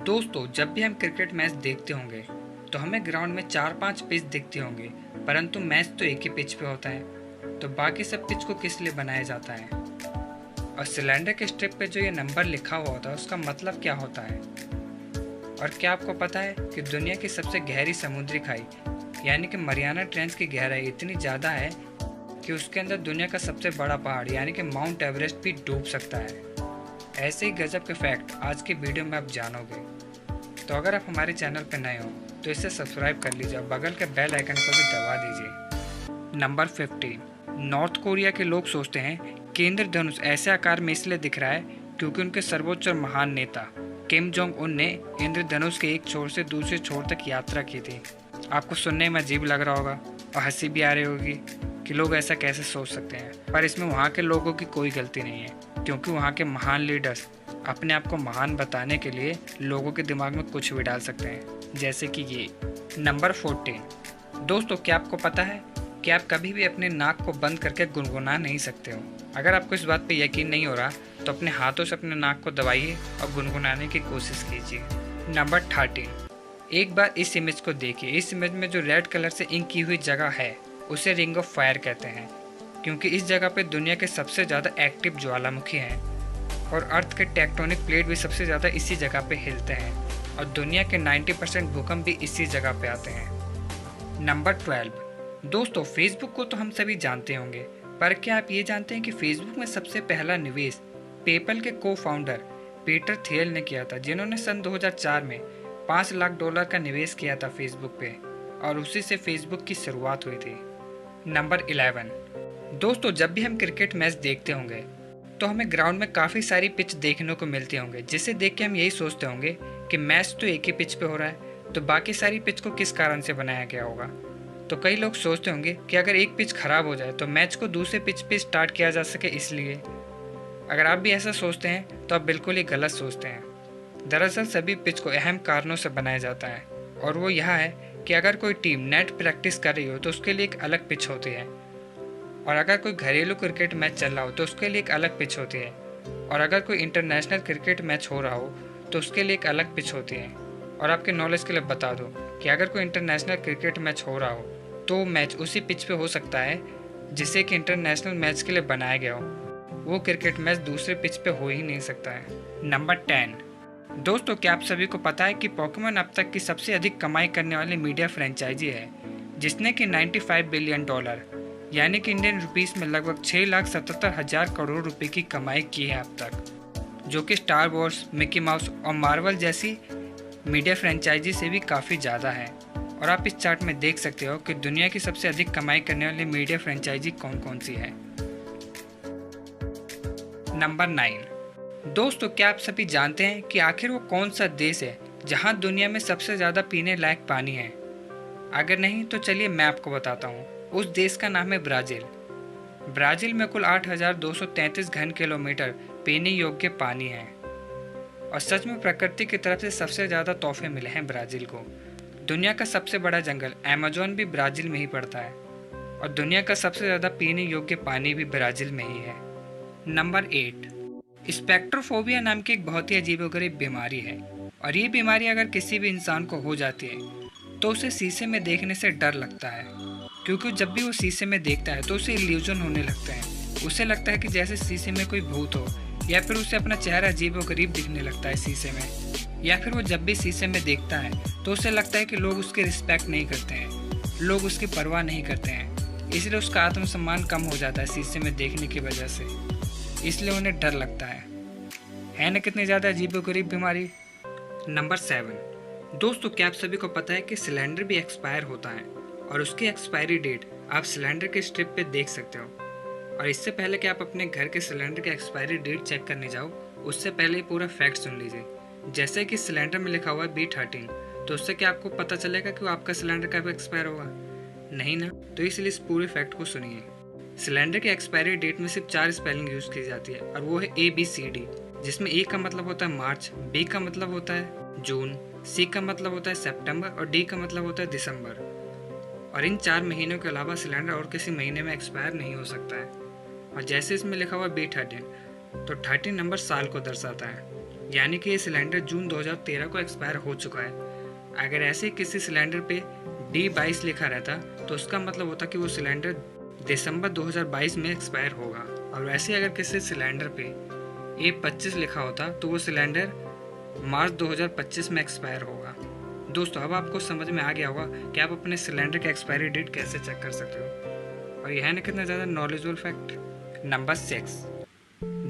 दोस्तों, जब भी हम क्रिकेट मैच देखते होंगे तो हमें ग्राउंड में 4-5 पिच दिखते होंगे, परंतु मैच तो एक ही पिच पे होता है। तो बाकी सब पिच को किस लिए बनाया जाता है? और सिलेंडर के स्ट्रिप पे जो ये नंबर लिखा हुआ होता है उसका मतलब क्या होता है? और क्या आपको पता है कि दुनिया की सबसे गहरी समुद्री खाई यानी कि मरियाना ट्रेंच की गहराई इतनी ज़्यादा है कि उसके अंदर दुनिया का सबसे बड़ा पहाड़ यानी कि माउंट एवरेस्ट भी डूब सकता है। ऐसे ही गजब के फैक्ट आज की वीडियो में आप जानोगे। तो अगर आप हमारे चैनल पर नए हो तो इसे सब्सक्राइब कर लीजिए और बगल के बेल आइकन को भी दबा दीजिए। नंबर 15। नॉर्थ कोरिया के लोग सोचते हैं कि इंद्रधनुष ऐसे आकार में इसलिए दिख रहा है क्योंकि उनके सर्वोच्च और महान नेता किम जोंग उन ने इंद्रधनुष के एक छोर से दूसरे छोर तक यात्रा की थी। आपको सुनने में अजीब लग रहा होगा और हंसी भी आ रही होगी कि लोग ऐसा कैसे सोच सकते हैं, पर इसमें वहाँ के लोगों की कोई गलती नहीं है, क्योंकि वहाँ के महान लीडर्स अपने आप को महान बताने के लिए लोगों के दिमाग में कुछ भी डाल सकते हैं, जैसे कि ये। नंबर 14। दोस्तों, क्या आपको पता है कि आप कभी भी अपने नाक को बंद करके गुनगुना नहीं सकते हो? अगर आपको इस बात पे यकीन नहीं हो रहा तो अपने हाथों से अपने नाक को दबाइए और गुनगुनाने की कोशिश कीजिए। नंबर 13। एक बार इस इमेज को देखिए। इस इमेज में जो रेड कलर से इंक की हुई जगह है उसे रिंग ऑफ फायर कहते हैं, क्योंकि इस जगह पे दुनिया के सबसे ज़्यादा एक्टिव ज्वालामुखी हैं और अर्थ के टेक्टोनिक प्लेट भी सबसे ज़्यादा इसी जगह पे हिलते हैं और दुनिया के 90% भूकंप भी इसी जगह पे आते हैं। नंबर 12। दोस्तों, फेसबुक को तो हम सभी जानते होंगे, पर क्या आप ये जानते हैं कि फेसबुक में सबसे पहला निवेश पेपल के को फाउंडर पीटर थियल ने किया था, जिन्होंने सन 2004 में $5 लाख का निवेश किया था फेसबुक पे, और उसी से फेसबुक की शुरुआत हुई थी। नंबर 11। दोस्तों, जब भी हम क्रिकेट मैच देखते होंगे तो हमें ग्राउंड में काफ़ी सारी पिच देखने को मिलती होंगे, जिसे देख के हम यही सोचते होंगे कि मैच तो एक ही पिच पे हो रहा है, तो बाकी सारी पिच को किस कारण से बनाया गया होगा। तो कई लोग सोचते होंगे कि अगर एक पिच खराब हो जाए तो मैच को दूसरे पिच पे स्टार्ट किया जा सके, इसलिए। अगर आप भी ऐसा सोचते हैं तो आप बिल्कुल ही गलत सोचते हैं। दरअसल सभी पिच को अहम कारणों से बनाया जाता है, और वो यह है कि अगर कोई टीम नेट प्रैक्टिस कर रही हो तो उसके लिए एक अलग पिच होती है, और अगर कोई घरेलू क्रिकेट मैच चल रहा हो तो उसके लिए एक अलग पिच होती है, और अगर कोई इंटरनेशनल क्रिकेट मैच हो रहा हो तो उसके लिए एक अलग पिच होती है। और आपके नॉलेज के लिए बता दूं कि अगर कोई इंटरनेशनल क्रिकेट मैच हो रहा हो तो मैच उसी पिच पे हो सकता है जिसे कि इंटरनेशनल मैच के लिए बनाया गया हो। वो क्रिकेट मैच दूसरे पिच पे हो ही नहीं सकता है। नंबर 10। दोस्तों, क्या आप सभी को पता है कि पोकेमॉन अब तक की सबसे अधिक कमाई करने वाली मीडिया फ्रेंचाइजी है, जिसने कि $95 बिलियन यानी कि इंडियन रुपीस में लगभग 6,77,000 करोड़ रुपए की कमाई की है अब तक, जो कि स्टार वॉर्स, मिकी माउस और मार्वल जैसी मीडिया फ्रेंचाइजी से भी काफ़ी ज़्यादा है। और आप इस चार्ट में देख सकते हो कि दुनिया की सबसे अधिक कमाई करने वाली मीडिया फ्रेंचाइजी कौन कौन सी है। नंबर 9। दोस्तों, क्या आप सभी जानते हैं कि आखिर वो कौन सा देश है जहां दुनिया में सबसे ज़्यादा पीने लायक पानी है? अगर नहीं तो चलिए मैं आपको बताता हूँ। उस देश का नाम है ब्राज़ील। ब्राज़ील में कुल 8,233 घन किलोमीटर पीने योग्य पानी है, और सच में प्रकृति की तरफ से सबसे ज़्यादा तोहफे मिले हैं ब्राज़ील को। दुनिया का सबसे बड़ा जंगल अमेज़न भी ब्राज़ील में ही पड़ता है, और दुनिया का सबसे ज़्यादा पीने योग्य पानी भी ब्राज़ील में ही है। नंबर 8। स्पेक्ट्रोफोबिया नाम की एक बहुत ही अजीबोगरीब बीमारी है, और ये बीमारी अगर किसी भी इंसान को हो जाती है तो उसे शीशे में देखने से डर लगता है, क्योंकि जब भी वो शीशे में देखता है तो उसे इल्यूजन होने लगता है। उसे लगता है कि जैसे शीशे में कोई भूत हो, या फिर उसे अपना चेहरा अजीबोगरीब दिखने लगता है शीशे में। या फिर वो जब भी शीशे में देखता है तो उसे लगता है कि लोग उसकी रिस्पेक्ट नहीं करते हैं, लोग उसकी परवाह नहीं करते हैं, इसलिए उसका आत्मसम्मान कम हो जाता है शीशे में देखने की वजह से, इसलिए उन्हें डर लगता है ना कितनी ज़्यादा अजीबोगरीब बीमारी। नंबर 7। दोस्तों, क्या आप सभी को पता है कि सिलेंडर भी एक्सपायर होता है, और उसकी एक्सपायरी डेट आप सिलेंडर के स्ट्रिप पे देख सकते हो। और इससे पहले कि आप अपने घर के सिलेंडर की एक्सपायरी डेट चेक करने जाओ, उससे पहले ही पूरा फैक्ट सुन लीजिए। जैसे कि सिलेंडर में लिखा हुआ है B13, तो उससे क्या आपको पता चलेगा कि वो आपका सिलेंडर कब एक्सपायर होगा? नहीं ना। तो इसलिए इस पूरे फैक्ट को सुनिए। सिलेंडर की एक्सपायरी डेट में सिर्फ 4 स्पेलिंग यूज़ की जाती है, और वो है ABCD, जिसमें A का मतलब होता है मार्च, B का मतलब होता है जून, C का मतलब होता है सितंबर, और D का मतलब होता है दिसंबर। और इन 4 महीनों के अलावा सिलेंडर और किसी महीने में एक्सपायर नहीं हो सकता है। और जैसे इसमें लिखा हुआ B13, तो 13 नंबर साल को दर्शाता है। यानी कि ये सिलेंडर जून 2013 को एक्सपायर हो चुका है। अगर ऐसे किसी सिलेंडर पे D22 लिखा रहता तो उसका मतलब होता कि वो सिलेंडर दिसंबर 2022 में एक्सपायर होगा, और वैसे अगर किसी सिलेंडर पे A25 लिखा होता तो वो सिलेंडर मार्च 2025 में एक्सपायर होगा। दोस्तों, अब आपको समझ में आ गया होगा कि आप अपने सिलेंडर का एक्सपायरी डेट कैसे चेक कर सकते हो, और यह है ना कितना ज़्यादा नॉलेजेबल फैक्ट। नंबर 6।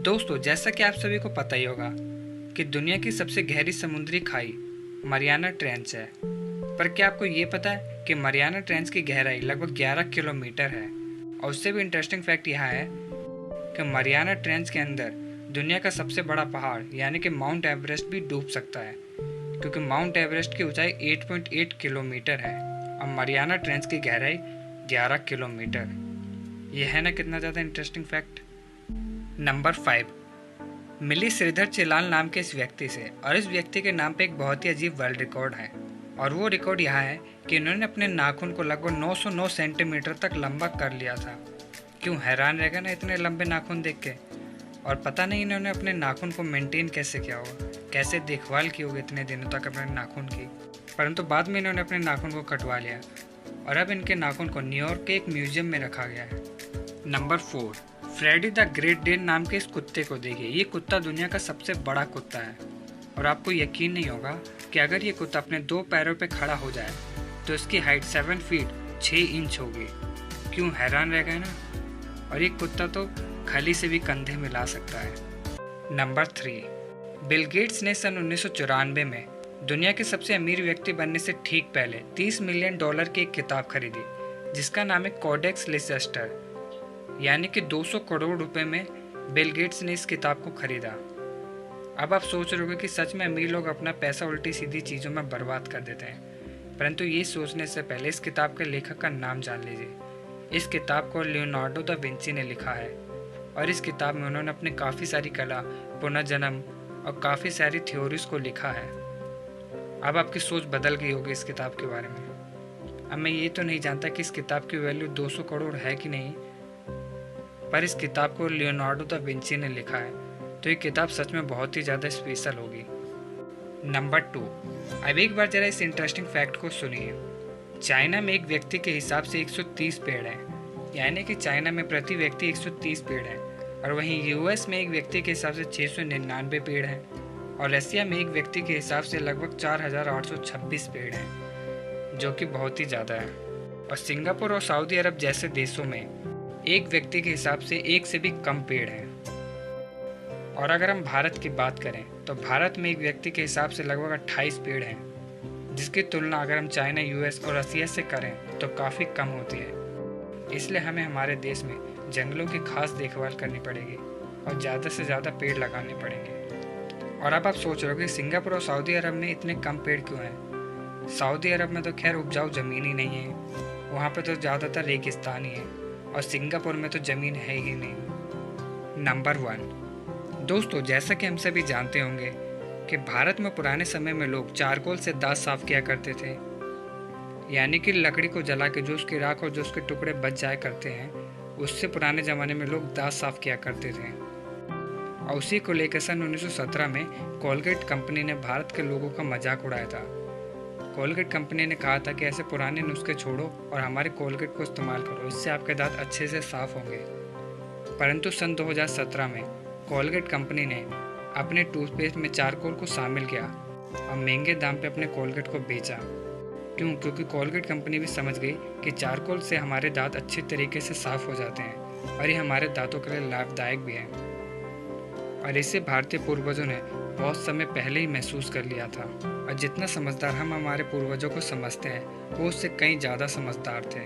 दोस्तों, जैसा कि आप सभी को पता ही होगा कि दुनिया की सबसे गहरी समुद्री खाई मरियाना ट्रेंच है, पर क्या आपको ये पता है कि मरियाना ट्रेंच की गहराई लगभग 11 किलोमीटर है। और उससे भी इंटरेस्टिंग फैक्ट यह है कि मरियाना ट्रेंच के अंदर दुनिया का सबसे बड़ा पहाड़ यानी कि माउंट एवरेस्ट भी डूब सकता है, क्योंकि माउंट एवरेस्ट की ऊंचाई 8.8 किलोमीटर है और मरियाना ट्रेंच की गहराई 11 किलोमीटर। यह है ना कितना ज़्यादा इंटरेस्टिंग फैक्ट। नंबर 5। मिली श्रीधर चिलाल नाम के इस व्यक्ति से, और इस व्यक्ति के नाम पे एक बहुत ही अजीब वर्ल्ड रिकॉर्ड है, और वो रिकॉर्ड यह है कि इन्होंने अपने नाखून को लगभग 909 सेंटीमीटर तक लंबा कर लिया था। क्यों, हैरान रहेगा ना इतने लंबे नाखून देख के। और पता नहीं इन्होंने अपने नाखून को मेंटेन कैसे किया होगा, कैसे देखभाल की होगी इतने दिनों तक अपने नाखून की। परंतु बाद में इन्होंने अपने नाखून को कटवा लिया और अब इनके नाखून को न्यूयॉर्क के एक म्यूजियम में रखा गया है। Number 4। Freddy the great Dane नाम के इस कुत्ते को देखिए। ये कुत्ता दुनिया का सबसे बड़ा कुत्ता है, और आपको यकीन नहीं होगा कि अगर ये कुत्ता अपने 2 पैरों पर खड़ा हो जाए तो इसकी हाइट 7 फीट 6 इंच होगी। क्यों, हैरान रह गए ना। और ये कुत्ता तो खली से भी कंधे मिला सकता है। नंबर 3। बिल गेट्स ने सन 1994 में दुनिया के सबसे अमीर व्यक्ति बनने से ठीक पहले $30 मिलियन की एक किताब खरीदी, जिसका नाम है कोडेक्स लिसेस्टर, यानी कि 200 करोड़ रुपए में बिल गेट्स ने इस किताब को खरीदा। अब आप सोच रहे होंगे कि सच में अमीर लोग अपना पैसा उल्टी सीधी चीज़ों में बर्बाद कर देते हैं, परंतु ये सोचने से पहले इस किताब के लेखक का नाम जान लीजिए। इस किताब को लियोनार्डो दा विंची ने लिखा है, और इस किताब में उन्होंने अपनी काफ़ी सारी कला, पुनर्जन्म और काफ़ी सारी थ्योरीज को लिखा है। अब आपकी सोच बदल गई होगी इस किताब के बारे में। अब मैं ये तो नहीं जानता कि इस किताब की वैल्यू 200 करोड़ है कि नहीं, पर इस किताब को लियोनार्डो दा विंची ने लिखा है, तो ये किताब सच में बहुत ही ज़्यादा स्पेशल होगी। नंबर 2। अब एक बार जरा इस इंटरेस्टिंग फैक्ट को सुनिए। चाइना में एक व्यक्ति के हिसाब से 130 पेड़ हैं, यानी कि चाइना में प्रति व्यक्ति 130 पेड़ हैं, और वहीं यूएस में एक व्यक्ति के हिसाब से 699 पेड़ हैं, और रसिया में एक व्यक्ति के हिसाब से लगभग 4826 पेड़ हैं, जो कि बहुत ही ज़्यादा है। और सिंगापुर और सऊदी अरब जैसे देशों में एक व्यक्ति के हिसाब से 1 से भी कम पेड़ हैं। और अगर हम भारत की बात करें तो भारत में एक व्यक्ति के हिसाब से लगभग 28 पेड़ हैं, जिसकी तुलना अगर हम चाइना, यूएस और रसिया से करें तो काफ़ी कम होती है। इसलिए हमें हमारे देश में जंगलों की खास देखभाल करनी पड़ेगी और ज़्यादा से ज़्यादा पेड़ लगाने पड़ेंगे। और अब आप सोच रहे हो कि सिंगापुर और सऊदी अरब में इतने कम पेड़ क्यों हैं। सऊदी अरब में तो खैर उपजाऊ ज़मीन ही नहीं है, वहाँ पर तो ज़्यादातर रेगिस्तान ही है, और सिंगापुर में तो ज़मीन है ही नहीं। नंबर 1। दोस्तों, जैसा कि हम सभी जानते होंगे कि भारत में पुराने समय में लोग चारकोल से दांत साफ किया करते थे, यानी कि लकड़ी को जला के जो उसकी राख और जो उसके टुकड़े बच जाया करते हैं, उससे पुराने ज़माने में लोग दांत साफ किया करते थे। और उसी को लेकर सन 1917 में कोलगेट कंपनी ने भारत के लोगों का मजाक उड़ाया था। कोलगेट कंपनी ने कहा था कि ऐसे पुराने नुस्खे छोड़ो और हमारे कोलगेट को इस्तेमाल करो, इससे आपके दांत अच्छे से साफ होंगे। परंतु सन 2017 में कोलगेट कंपनी ने अपने टूथपेस्ट में चारकोल को शामिल किया और महंगे दाम पे अपने कोलगेट को बेचा। क्यों? क्योंकि कोलगेट कंपनी भी समझ गई कि चारकोल से हमारे दांत अच्छे तरीके से साफ हो जाते हैं और ये हमारे दांतों के लिए लाभदायक भी है। और इसे भारतीय पूर्वजों ने बहुत समय पहले ही महसूस कर लिया था, और जितना समझदार हम हमारे पूर्वजों को समझते हैं वो उससे कहीं ज़्यादा समझदार थे।